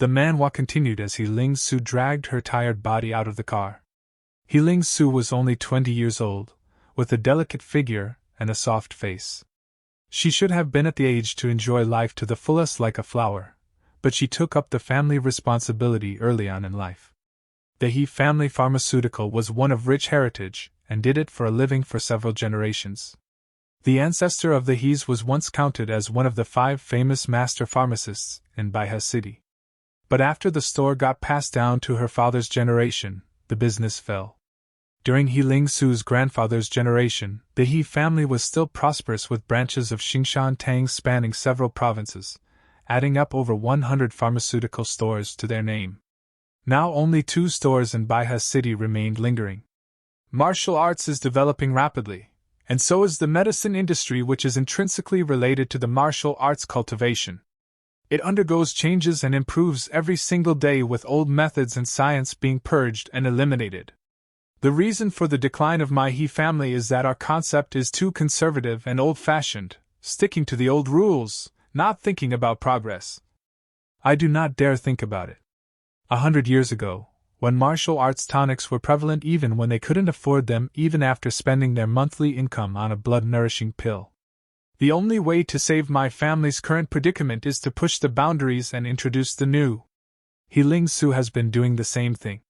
The manhwa continued as Ling Su dragged her tired body out of the car. Ling Su was only 20 years old, with a delicate figure and a soft face. She should have been at the age to enjoy life to the fullest like a flower, but she took up the family responsibility early on in life. The He family pharmaceutical was one of rich heritage, and did it for a living for several generations. The ancestor of the He's was once counted as one of the 5 famous master pharmacists in Baiha City. But after the store got passed down to her father's generation, the business fell. During Ling Su's grandfather's generation, the He family was still prosperous with branches of Xingshan Tang spanning several provinces, adding up over 100 pharmaceutical stores to their name. Now only 2 stores in Baiha City remained lingering. Martial arts is developing rapidly, and so is the medicine industry, which is intrinsically related to the martial arts cultivation. It undergoes changes and improves every single day, with old methods and science being purged and eliminated. The reason for the decline of my He family is that our concept is too conservative and old-fashioned, sticking to the old rules, not thinking about progress. I do not dare think about it. 100 years ago, when martial arts tonics were prevalent, even when they couldn't afford them, even after spending their monthly income on a blood-nourishing pill. The only way to save my family's current predicament is to push the boundaries and introduce the new. Ling Su has been doing the same thing.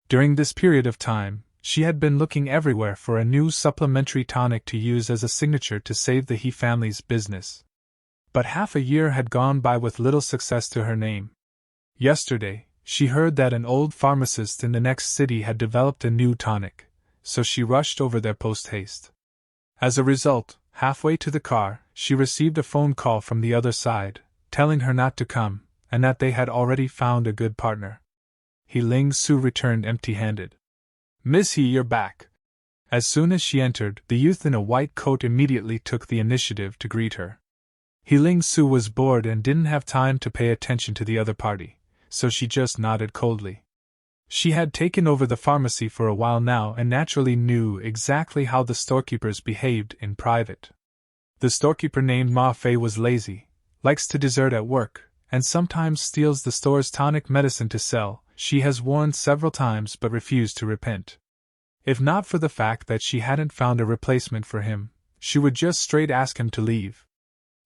During this period of time, she had been looking everywhere for a new supplementary tonic to use as a signature to save the He family's business. But half a year had gone by with little success to her name. Yesterday, she heard that an old pharmacist in the next city had developed a new tonic, so she rushed over there post-haste. As a result, halfway to the car, she received a phone call from the other side, telling her not to come, and that they had already found a good partner. Ling Su returned empty-handed. "Miss He, you're back." As soon as she entered, the youth in a white coat immediately took the initiative to greet her. Ling Su was bored and didn't have time to pay attention to the other party, so she just nodded coldly. She had taken over the pharmacy for a while now and naturally knew exactly how the storekeepers behaved in private. The storekeeper named Ma Fei was lazy, likes to desert at work, and sometimes steals the store's tonic medicine to sell. She has warned several times but refused to repent. If not for the fact that she hadn't found a replacement for him, she would just straight ask him to leave.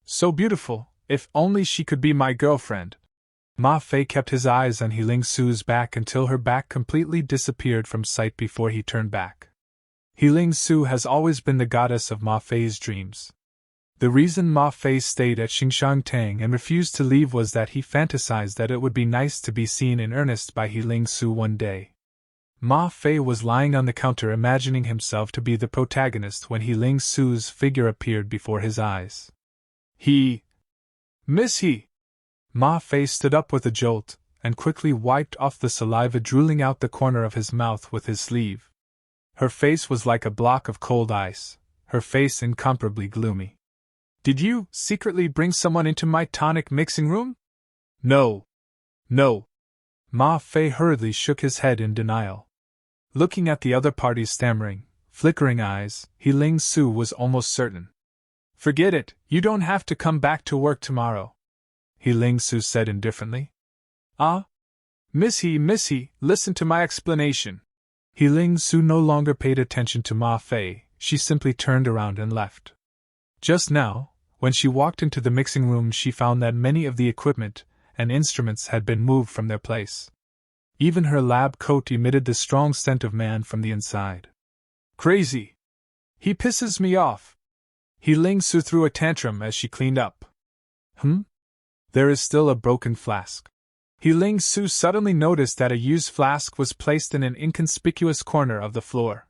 "So beautiful, if only she could be my girlfriend." Ma Fei kept his eyes on Ling Su's back until her back completely disappeared from sight before he turned back. Ling Su has always been the goddess of Ma Fei's dreams. The reason Ma Fei stayed at Xingshan Tang and refused to leave was that he fantasized that it would be nice to be seen in earnest by Ling Su one day. Ma Fei was lying on the counter imagining himself to be the protagonist when Ling Su's figure appeared before his eyes. "Miss He!" Ma Fei stood up with a jolt, and quickly wiped off the saliva drooling out the corner of his mouth with his sleeve. Her face was like a block of cold ice, her face incomparably gloomy. "Did you secretly bring someone into my tonic mixing room?" No. Ma Fei hurriedly shook his head in denial. Looking at the other party's stammering, flickering eyes, Ling Su was almost certain. "Forget it, you don't have to come back to work tomorrow," Ling Su said indifferently. "Ah? Miss He, listen to my explanation." Ling Su no longer paid attention to Ma Fei, she simply turned around and left. Just now, when she walked into the mixing room, she found that many of the equipment and instruments had been moved from their place. Even her lab coat emitted the strong scent of man from the inside. "Crazy! He pisses me off!" Ling Su threw a tantrum as she cleaned up. There is still a broken flask." Ling Su suddenly noticed that a used flask was placed in an inconspicuous corner of the floor.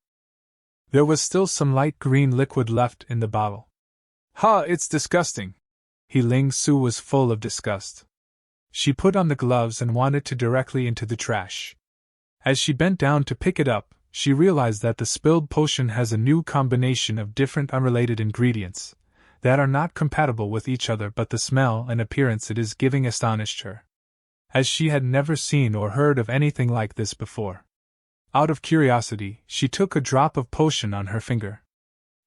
There was still some light green liquid left in the bottle. It's disgusting." Ling Su was full of disgust. She put on the gloves and wanted to directly into the trash. As she bent down to pick it up, she realized that the spilled potion has a new combination of different unrelated ingredients that are not compatible with each other, but the smell and appearance it is giving astonished her, as she had never seen or heard of anything like this before. Out of curiosity, she took a drop of potion on her finger.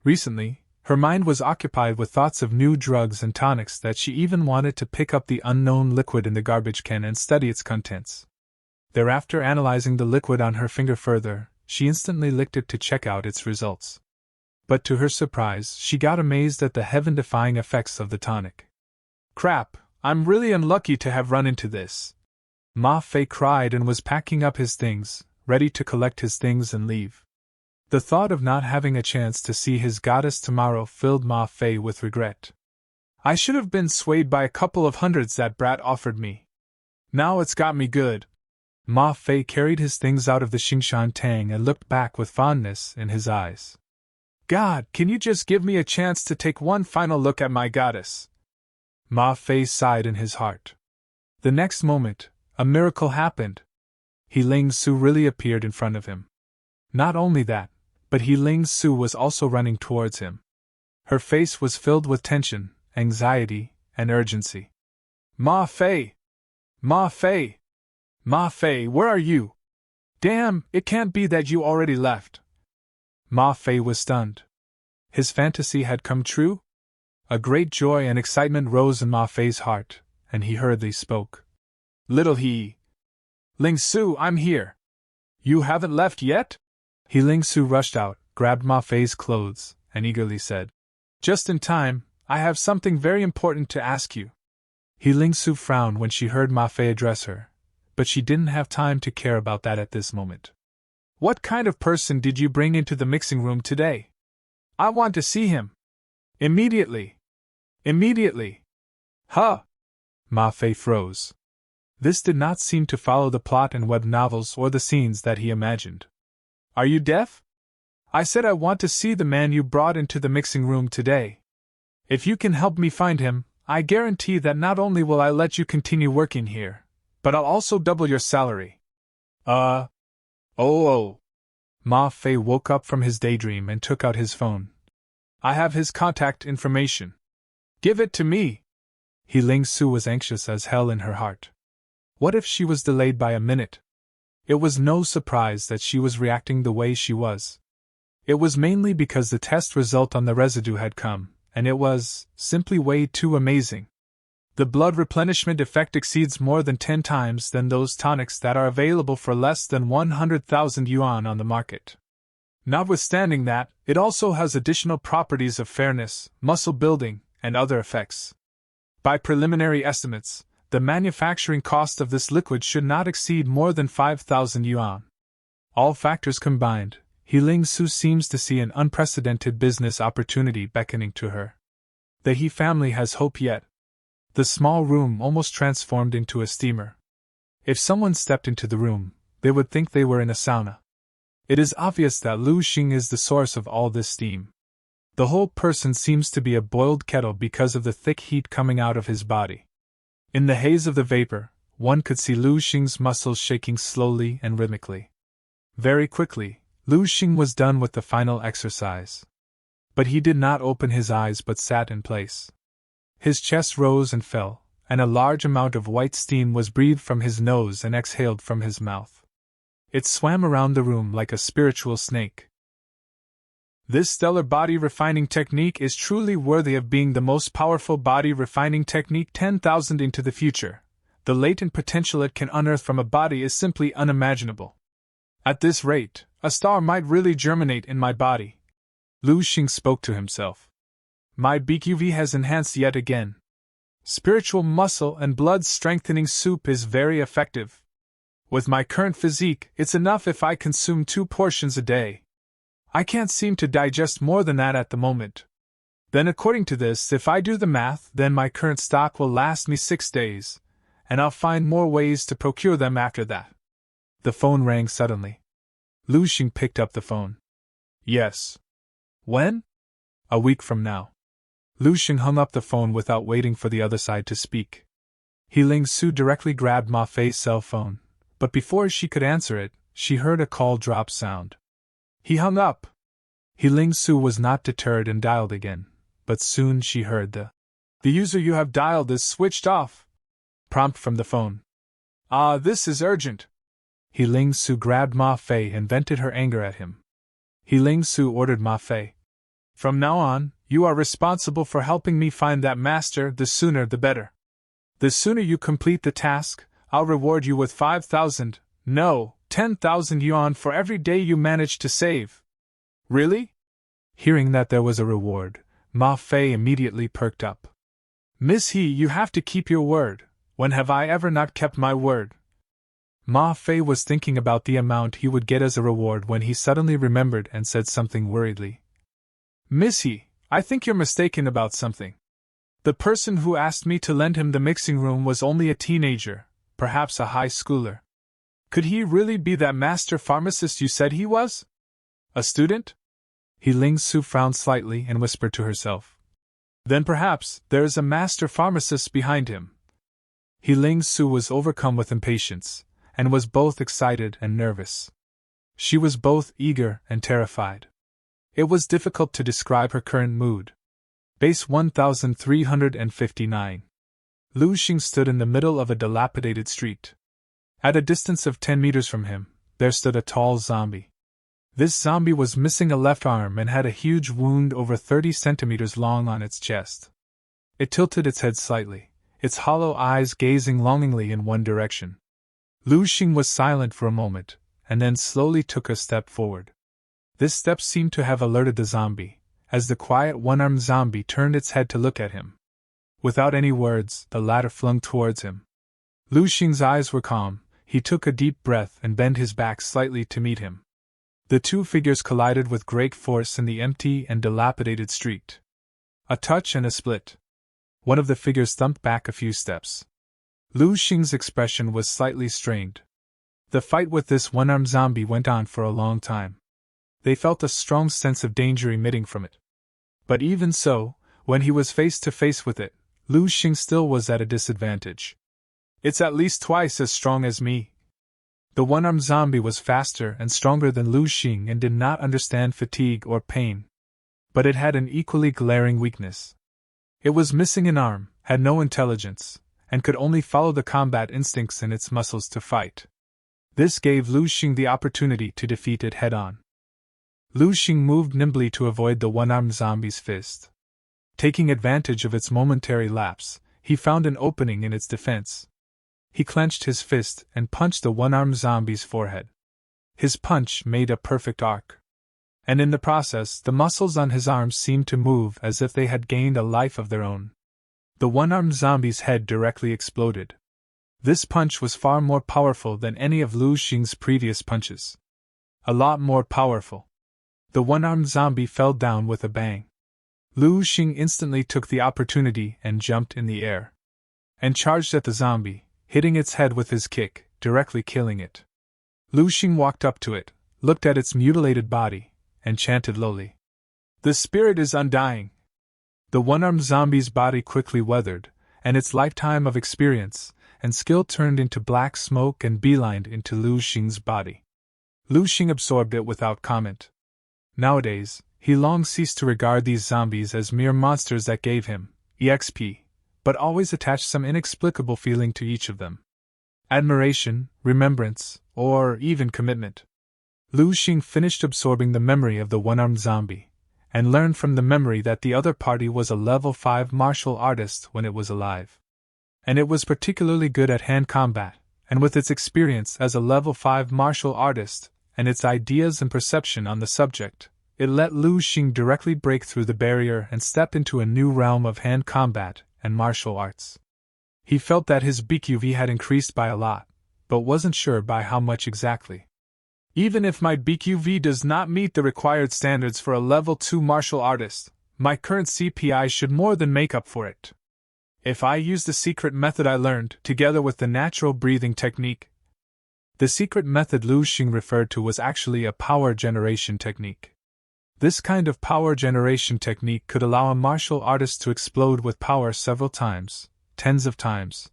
Recently, Her mind was occupied with thoughts of new drugs and tonics that she even wanted to pick up the unknown liquid in the garbage can and study its contents. Thereafter, analyzing the liquid on her finger further, she instantly licked it to check out its results. But to her surprise, she got amazed at the heaven-defying effects of the tonic. "Crap, I'm really unlucky to have run into this," Ma Fei cried and was packing up his things, ready to collect his things and leave. The thought of not having a chance to see his goddess tomorrow filled Ma Fei with regret. "I should have been swayed by a couple of hundreds that brat offered me. Now it's got me good." Ma Fei carried his things out of the Xingshan Tang and looked back with fondness in his eyes. "God, can you just give me a chance to take one final look at my goddess?" Ma Fei sighed in his heart. The next moment, a miracle happened. He Ling Su really appeared in front of him. Not only that, but He Ling Su was also running towards him. Her face was filled with tension, anxiety, and urgency. "Ma Fei! Ma Fei! Ma Fei, where are you? Damn, it can't be that you already left." Ma Fei was stunned. His fantasy had come true? A great joy and excitement rose in Ma Fei's heart, and he hurriedly spoke. "Little He Ling Su, I'm here. You haven't left yet?" He Ling Su rushed out, grabbed Ma Fei's clothes, and eagerly said, "Just in time, I have something very important to ask you." He Ling Su frowned when she heard Ma Fei address her, but she didn't have time to care about that at this moment. "What kind of person did you bring into the mixing room today? I want to see him. Immediately. Immediately." "Huh?" Ma Fei froze. This did not seem to follow the plot in web novels or the scenes that he imagined. "Are you deaf? I said I want to see the man you brought into the mixing room today. If you can help me find him, I guarantee that not only will I let you continue working here, but I'll also double your salary." Oh. Ma Fei woke up from his daydream and took out his phone. "I have his contact information. Give it to me." He Ling Su was anxious as hell in her heart. What if she was delayed by a minute? It was no surprise that she was reacting the way she was. It was mainly because the test result on the residue had come, and it was simply way too amazing. The blood replenishment effect exceeds more than 10 times than those tonics that are available for less than 100,000 yuan on the market. Notwithstanding that, it also has additional properties of fairness, muscle building, and other effects. By preliminary estimates, the manufacturing cost of this liquid should not exceed more than 5,000 yuan. All factors combined, He Ling Su seems to see an unprecedented business opportunity beckoning to her. The He family has hope yet. The small room almost transformed into a steamer. If someone stepped into the room, they would think they were in a sauna. It is obvious that Lu Xing is the source of all this steam. The whole person seems to be a boiled kettle because of the thick heat coming out of his body. In the haze of the vapor, one could see Lu Xing's muscles shaking slowly and rhythmically. Very quickly, Lu Xing was done with the final exercise. But he did not open his eyes but sat in place. His chest rose and fell, and a large amount of white steam was breathed from his nose and exhaled from his mouth. It swam around the room like a spiritual snake. This stellar body refining technique is truly worthy of being the most powerful body refining technique 10,000 into the future. The latent potential it can unearth from a body is simply unimaginable. At this rate, a star might really germinate in my body. Lu Xing spoke to himself. My BQV has enhanced yet again. Spiritual muscle and blood strengthening soup is very effective. With my current physique, it's enough if I consume 2 portions a day. I can't seem to digest more than that at the moment. Then according to this, if I do the math, then my current stock will last me 6 days, and I'll find more ways to procure them after that. The phone rang suddenly. Lu Xing picked up the phone. Yes. When? A week from now. Lu Xing hung up the phone without waiting for the other side to speak. He Ling Su directly grabbed Ma Fei's cell phone, but before she could answer it, she heard a call drop sound. He hung up. He Ling Su was not deterred and dialed again, but soon she heard the user you have dialed is switched off prompt from the phone. This is urgent. He Ling Su grabbed Ma Fei and vented her anger at him. He Ling Su ordered Ma Fei. From now on, You are responsible for helping me find that master, the sooner the better. The sooner you complete the task, I'll reward you with 5,000, no, 10,000 yuan for every day you manage to save. Really? Hearing that there was a reward, Ma Fei immediately perked up. Miss He, you have to keep your word. When have I ever not kept my word? Ma Fei was thinking about the amount he would get as a reward when he suddenly remembered and said something worriedly. Miss He, I think you're mistaken about something. The person who asked me to lend him the mixing room was only a teenager, perhaps a high schooler. Could he really be that master pharmacist you said he was? A student? He Ling Su frowned slightly and whispered to herself. Then perhaps there is a master pharmacist behind him. He Ling Su was overcome with impatience, and was both excited and nervous. She was both eager and terrified. It was difficult to describe her current mood. Base 1359. Lu Xing stood in the middle of a dilapidated street. At a distance of 10 meters from him, there stood a tall zombie. This zombie was missing a left arm and had a huge wound over 30 centimeters long on its chest. It tilted its head slightly, its hollow eyes gazing longingly in one direction. Lu Xing was silent for a moment, and then slowly took a step forward. This step seemed to have alerted the zombie, as the quiet one-armed zombie turned its head to look at him. Without any words, the latter flung towards him. Lu Xing's eyes were calm. He took a deep breath and bent his back slightly to meet him. The two figures collided with great force in the empty and dilapidated street. A touch and a split. One of the figures thumped back a few steps. Lu Xing's expression was slightly strained. The fight with this one-armed zombie went on for a long time. They felt a strong sense of danger emitting from it. But even so, when he was face to face with it, Lu Xing still was at a disadvantage. It's at least twice as strong as me. The one-armed zombie was faster and stronger than Lu Xing and did not understand fatigue or pain. But it had an equally glaring weakness. It was missing an arm, had no intelligence, and could only follow the combat instincts in its muscles to fight. This gave Lu Xing the opportunity to defeat it head-on. Lu Xing moved nimbly to avoid the one-armed zombie's fist. Taking advantage of its momentary lapse, he found an opening in its defense. He clenched his fist and punched the one-armed zombie's forehead. His punch made a perfect arc. And in the process, the muscles on his arms seemed to move as if they had gained a life of their own. The one-armed zombie's head directly exploded. This punch was far more powerful than any of Lu Xing's previous punches. A lot more powerful. The one-armed zombie fell down with a bang. Lu Xing instantly took the opportunity and jumped in the air. And charged at the zombie, hitting its head with his kick, directly killing it. Lu Xing walked up to it, looked at its mutilated body, and chanted lowly. The spirit is undying. The one-armed zombie's body quickly weathered, and its lifetime of experience and skill turned into black smoke and beelined into Lu Xing's body. Lu Xing absorbed it without comment. Nowadays, he long ceased to regard these zombies as mere monsters that gave him EXP, but always attached some inexplicable feeling to each of them. Admiration, remembrance, or even commitment. Lu Xing finished absorbing the memory of the one-armed zombie, and learned from the memory that the other party was a level 5 martial artist when it was alive. And it was particularly good at hand combat, and with its experience as a level 5 martial artist, and its ideas and perception on the subject, it let Lu Xing directly break through the barrier and step into a new realm of hand combat and martial arts. He felt that his BQV had increased by a lot, but wasn't sure by how much exactly. Even if my BQV does not meet the required standards for a level 2 martial artist, my current CPI should more than make up for it. If I use the secret method I learned, together with the natural breathing technique. The secret method Lu Xing referred to was actually a power generation technique. This kind of power generation technique could allow a martial artist to explode with power several times, tens of times,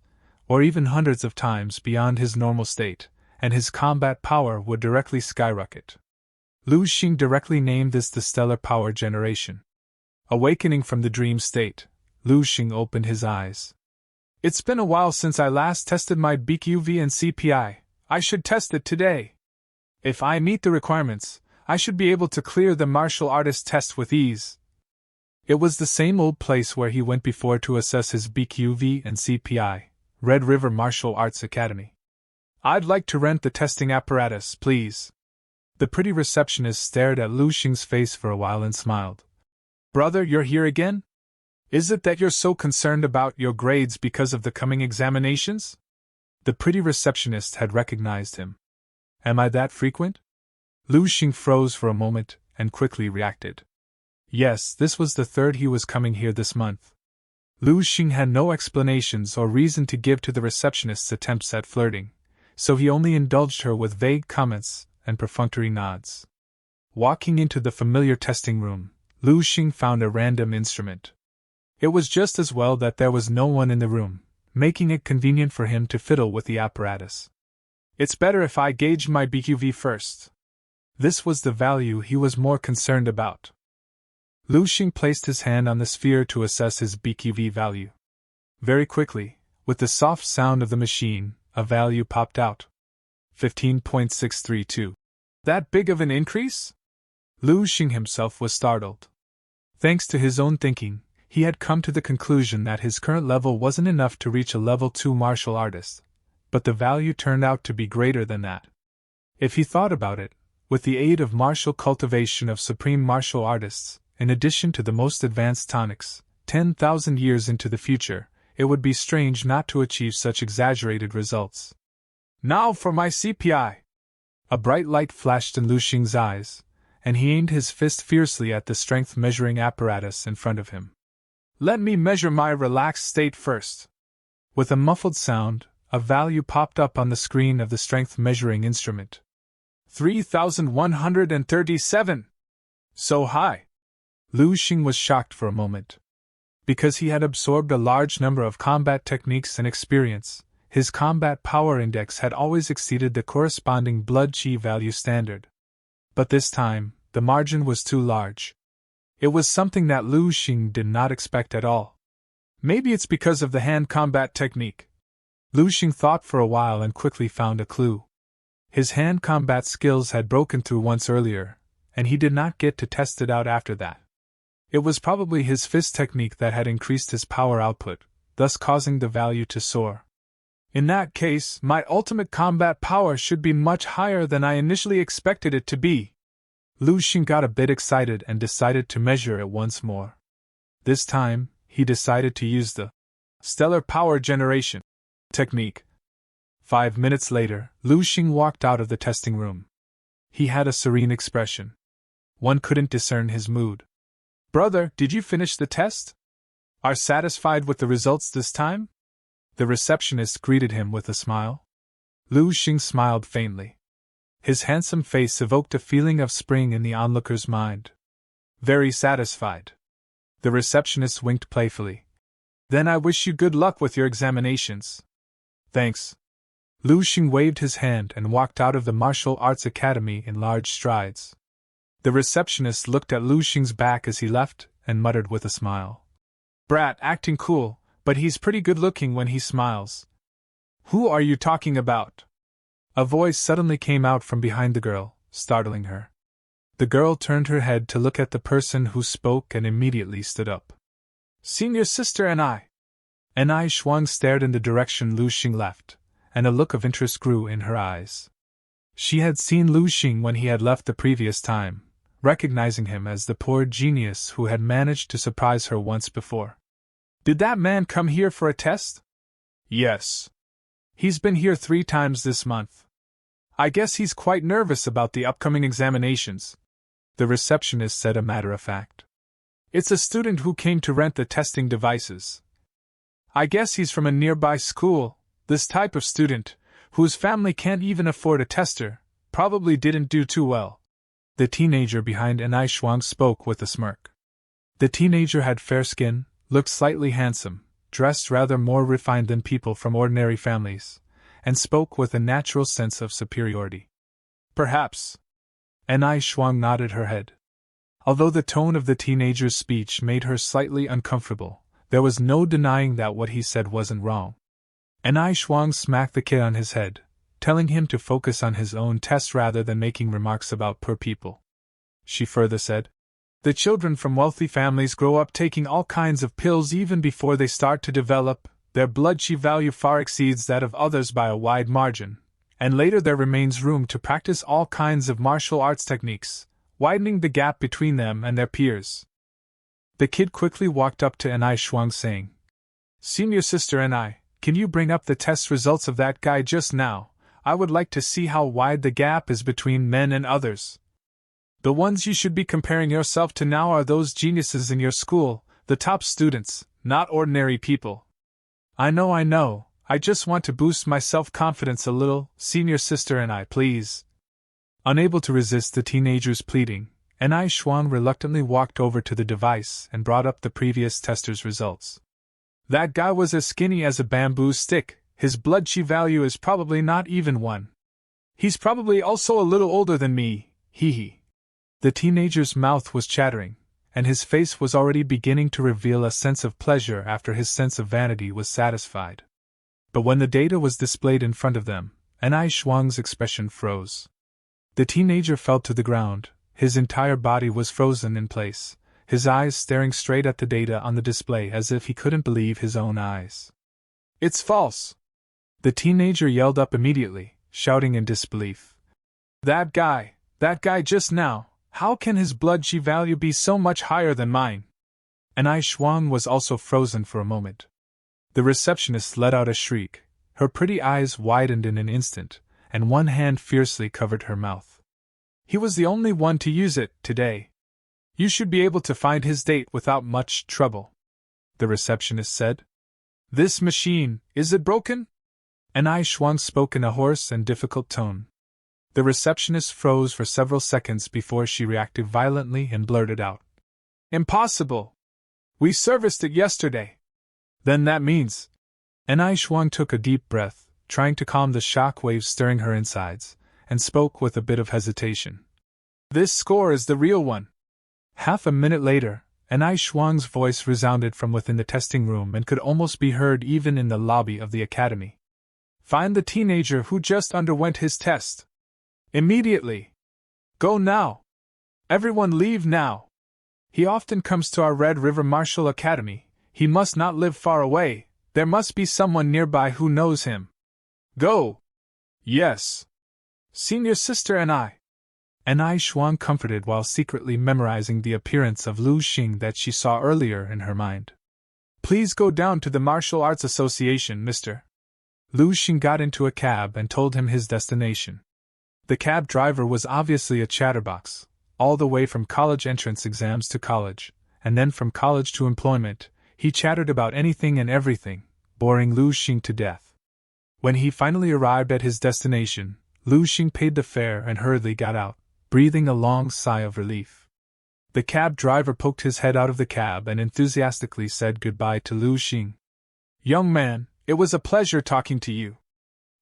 or even hundreds of times beyond his normal state, and his combat power would directly skyrocket. Lu Xing directly named this the stellar power generation. Awakening from the dream state, Lu Xing opened his eyes. It's been a while since I last tested my BQV and CPI. I should test it today. If I meet the requirements, I should be able to clear the martial artist test with ease. It was the same old place where he went before to assess his BQV and CPI, Red River Martial Arts Academy. I'd like to rent the testing apparatus, please. The pretty receptionist stared at Lu Xing's face for a while and smiled. Brother, you're here again? Is it that you're so concerned about your grades because of the coming examinations? The pretty receptionist had recognized him. Am I that frequent? Lu Xing froze for a moment and quickly reacted. Yes, this was the third he was coming here this month. Lu Xing had no explanations or reason to give to the receptionist's attempts at flirting, so he only indulged her with vague comments and perfunctory nods. Walking into the familiar testing room, Lu Xing found a random instrument. It was just as well that there was no one in the room, making it convenient for him to fiddle with the apparatus. It's better if I gauge my BQV first. This was the value he was more concerned about. Lu Xing placed his hand on the sphere to assess his BQV value. Very quickly, with the soft sound of the machine, a value popped out. 15.632. That big of an increase? Lu Xing himself was startled. Thanks to his own thinking, he had come to the conclusion that his current level wasn't enough to reach a level 2 martial artist, but the value turned out to be greater than that. If he thought about it, with the aid of martial cultivation of supreme martial artists, in addition to the most advanced tonics, 10,000 years into the future, it would be strange not to achieve such exaggerated results. Now for my CPI! A bright light flashed in Lu Xing's eyes, and he aimed his fist fiercely at the strength measuring apparatus in front of him. Let me measure my relaxed state first. With a muffled sound, a value popped up on the screen of the strength measuring instrument. 3,137! So high! Lu Xing was shocked for a moment. Because he had absorbed a large number of combat techniques and experience, his combat power index had always exceeded the corresponding blood chi value standard. But this time, the margin was too large. It was something that Lu Xing did not expect at all. Maybe it's because of the hand combat technique. Lu Xing thought for a while and quickly found a clue. His hand combat skills had broken through once earlier, and he did not get to test it out after that. It was probably his fist technique that had increased his power output, thus causing the value to soar. In that case, my ultimate combat power should be much higher than I initially expected it to be. Lu Xing got a bit excited and decided to measure it once more. This time, he decided to use the stellar power generation technique. 5 minutes later, Lu Xing walked out of the testing room. He had a serene expression. One couldn't discern his mood. Brother, did you finish the test? Are satisfied with the results this time? The receptionist greeted him with a smile. Lu Xing smiled faintly. His handsome face evoked a feeling of spring in the onlooker's mind. Very satisfied. The receptionist winked playfully. Then I wish you good luck with your examinations. Thanks. Lu Xing waved his hand and walked out of the martial arts academy in large strides. The receptionist looked at Lu Xing's back as he left and muttered with a smile. Brat acting cool, but he's pretty good looking when he smiles. Who are you talking about? A voice suddenly came out from behind the girl, startling her. The girl turned her head to look at the person who spoke and immediately stood up. Senior sister Anai. Anai Shuang stared in the direction Lu Xing left, and a look of interest grew in her eyes. She had seen Lu Xing when he had left the previous time, recognizing him as the poor genius who had managed to surprise her once before. Did that man come here for a test? Yes. He's been here 3 times this month. I guess he's quite nervous about the upcoming examinations, the receptionist said, a matter of fact. It's a student who came to rent the testing devices. I guess he's from a nearby school. This type of student, whose family can't even afford a tester, probably didn't do too well. The teenager behind Anai Shuang spoke with a smirk. The teenager had fair skin, looked slightly handsome, dressed rather more refined than people from ordinary families, and spoke with a natural sense of superiority. Perhaps. Anai Shuang nodded her head. Although the tone of the teenager's speech made her slightly uncomfortable, there was no denying that what he said wasn't wrong. Anai Shuang smacked the kid on his head, telling him to focus on his own test rather than making remarks about poor people. She further said, The children from wealthy families grow up taking all kinds of pills even before they start to develop. Their blood chi value far exceeds that of others by a wide margin, and later there remains room to practice all kinds of martial arts techniques, widening the gap between them and their peers. The kid quickly walked up to Anai Shuang saying, "Senior sister Anai, can you bring up the test results of that guy just now? I would like to see how wide the gap is between men and others. The ones you should be comparing yourself to now are those geniuses in your school, the top students, not ordinary people." I know, I just want to boost my self-confidence a little, senior sister and I, please." Unable to resist the teenager's pleading, Anai Shuang reluctantly walked over to the device and brought up the previous tester's results. "That guy was as skinny as a bamboo stick, his blood chi value is probably not even 1. He's probably also a little older than me, hee hee." The teenager's mouth was chattering, and his face was already beginning to reveal a sense of pleasure after his sense of vanity was satisfied. But when the data was displayed in front of them, Anai Shuang's expression froze. The teenager fell to the ground, his entire body was frozen in place, his eyes staring straight at the data on the display as if he couldn't believe his own eyes. "It's false!" The teenager yelled up immediately, shouting in disbelief. That guy just now, how can his blood chi value be so much higher than mine?" Anai Shuang was also frozen for a moment. The receptionist let out a shriek, her pretty eyes widened in an instant, and one hand fiercely covered her mouth. "He was the only one to use it today. You should be able to find his date without much trouble," the receptionist said. "This machine, is it broken?" Anai Shuang spoke in a hoarse and difficult tone. The receptionist froze for several seconds before she reacted violently and blurted out, "Impossible! We serviced it yesterday." "Then that means—" Anai Shuang took a deep breath, trying to calm the shock waves stirring her insides, and spoke with a bit of hesitation. "This score is the real one." Half a minute later, Anai Shuang's voice resounded from within the testing room and could almost be heard even in the lobby of the academy. "Find the teenager who just underwent his test. Immediately! Go now! Everyone leave now! He often comes to our Red River Martial Academy, he must not live far away, there must be someone nearby who knows him. Go! Yes! Senior sister and I." Anai Shuang comforted while secretly memorizing the appearance of Lu Xing that she saw earlier in her mind. "Please go down to the Martial Arts Association, Mr." Lu Xing got into a cab and told him his destination. The cab driver was obviously a chatterbox, all the way from college entrance exams to college, and then from college to employment. He chattered about anything and everything, boring Lu Xing to death. When he finally arrived at his destination, Lu Xing paid the fare and hurriedly got out, breathing a long sigh of relief. The cab driver poked his head out of the cab and enthusiastically said goodbye to Lu Xing. "Young man, it was a pleasure talking to you.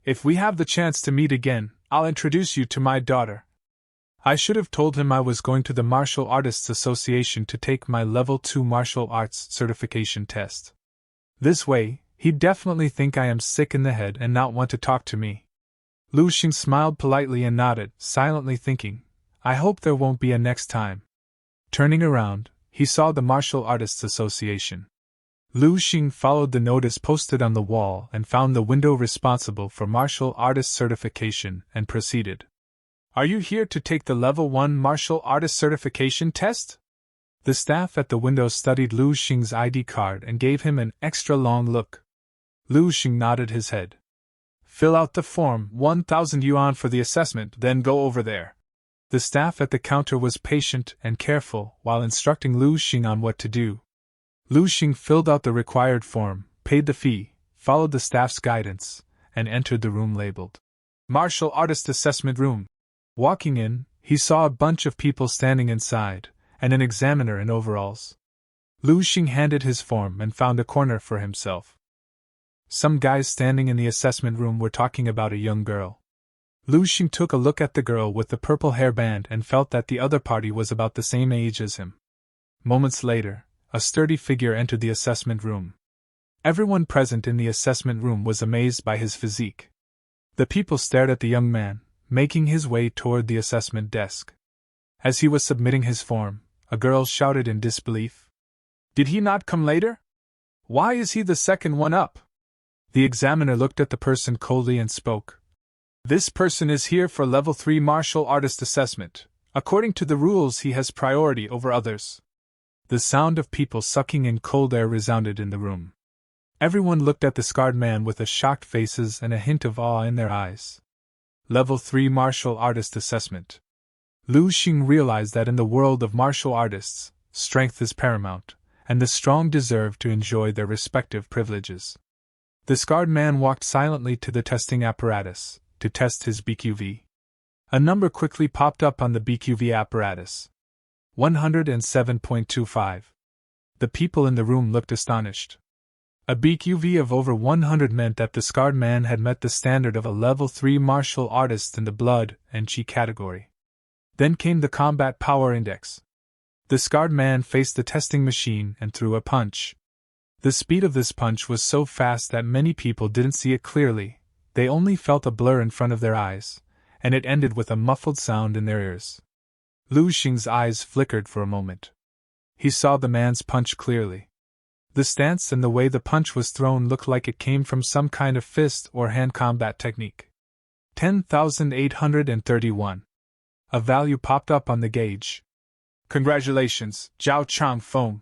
If we have the chance to meet again, I'll introduce you to my daughter." I should have told him I was going to the Martial Artists Association to take my Level 2 martial arts certification test. This way, he'd definitely think I am sick in the head and not want to talk to me. Lu Xing smiled politely and nodded, silently thinking, I hope there won't be a next time. Turning around, he saw the Martial Artists Association. Lu Xing followed the notice posted on the wall and found the window responsible for martial artist certification and proceeded. "Are you here to take the Level 1 martial artist certification test?" The staff at the window studied Lu Xing's ID card and gave him an extra long look. Lu Xing nodded his head. "Fill out the form, 1,000 yuan for the assessment, then go over there." The staff at the counter was patient and careful while instructing Lu Xing on what to do. Lu Xing filled out the required form, paid the fee, followed the staff's guidance, and entered the room labeled Martial Artist Assessment Room. Walking in, he saw a bunch of people standing inside, and an examiner in overalls. Lu Xing handed his form and found a corner for himself. Some guys standing in the assessment room were talking about a young girl. Lu Xing took a look at the girl with the purple hairband and felt that the other party was about the same age as him. Moments later, a sturdy figure entered the assessment room. Everyone present in the assessment room was amazed by his physique. The people stared at the young man, making his way toward the assessment desk. As he was submitting his form, a girl shouted in disbelief. Did he not come later? Why is he the second one up? The examiner looked at the person coldly and spoke. This person is here for level 3 martial artist assessment. According to the rules, he has priority over others. The sound of people sucking in cold air resounded in the room. Everyone looked at the scarred man with shocked faces and a hint of awe in their eyes. Level 3 martial artist assessment. Lu Xing realized that in the world of martial artists, strength is paramount, and the strong deserve to enjoy their respective privileges. The scarred man walked silently to the testing apparatus to test his BQV. A number quickly popped up on the BQV apparatus. 107.25. The people in the room looked astonished. A BQV of over 100 meant that the scarred man had met the standard of a level 3 martial artist in the blood and chi category. Then came the combat power index. The scarred man faced the testing machine and threw a punch. The speed of this punch was so fast that many people didn't see it clearly, they only felt a blur in front of their eyes, and it ended with a muffled sound in their ears. Lu Xing's eyes flickered for a moment. He saw the man's punch clearly. The stance and the way the punch was thrown looked like it came from some kind of fist or hand combat technique. 10,831. A value popped up on the gauge. Congratulations, Zhao Changfeng.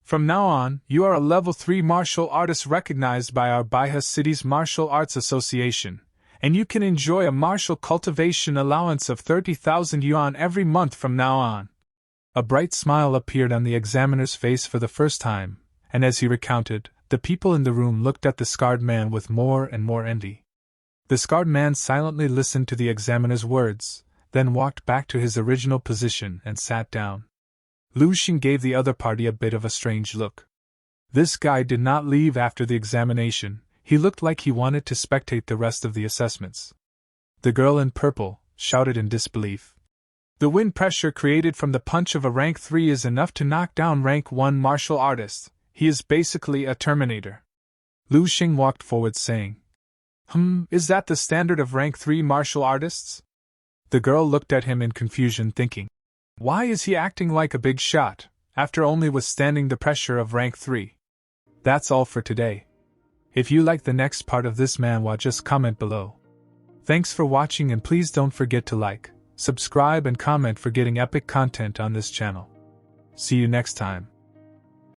From now on, you are a level 3 martial artist recognized by our Baihe City's Martial Arts Association, and you can enjoy a martial cultivation allowance of 30,000 yuan every month from now on. A bright smile appeared on the examiner's face for the first time, and as he recounted, the people in the room looked at the scarred man with more and more envy. The scarred man silently listened to the examiner's words, then walked back to his original position and sat down. Lu Xing gave the other party a bit of a strange look. This guy did not leave after the examination, he looked like he wanted to spectate the rest of the assessments. The girl in purple shouted in disbelief. The wind pressure created from the punch of a rank 3 is enough to knock down rank 1 martial artist. He is basically a Terminator. Lu Xing walked forward saying, Is that the standard of rank 3 martial artists? The girl looked at him in confusion thinking, why is he acting like a big shot, after only withstanding the pressure of rank 3? That's all for today. If you like the next part of this manhwa, just comment below. Thanks for watching and please don't forget to like, subscribe and comment for getting epic content on this channel. See you next time.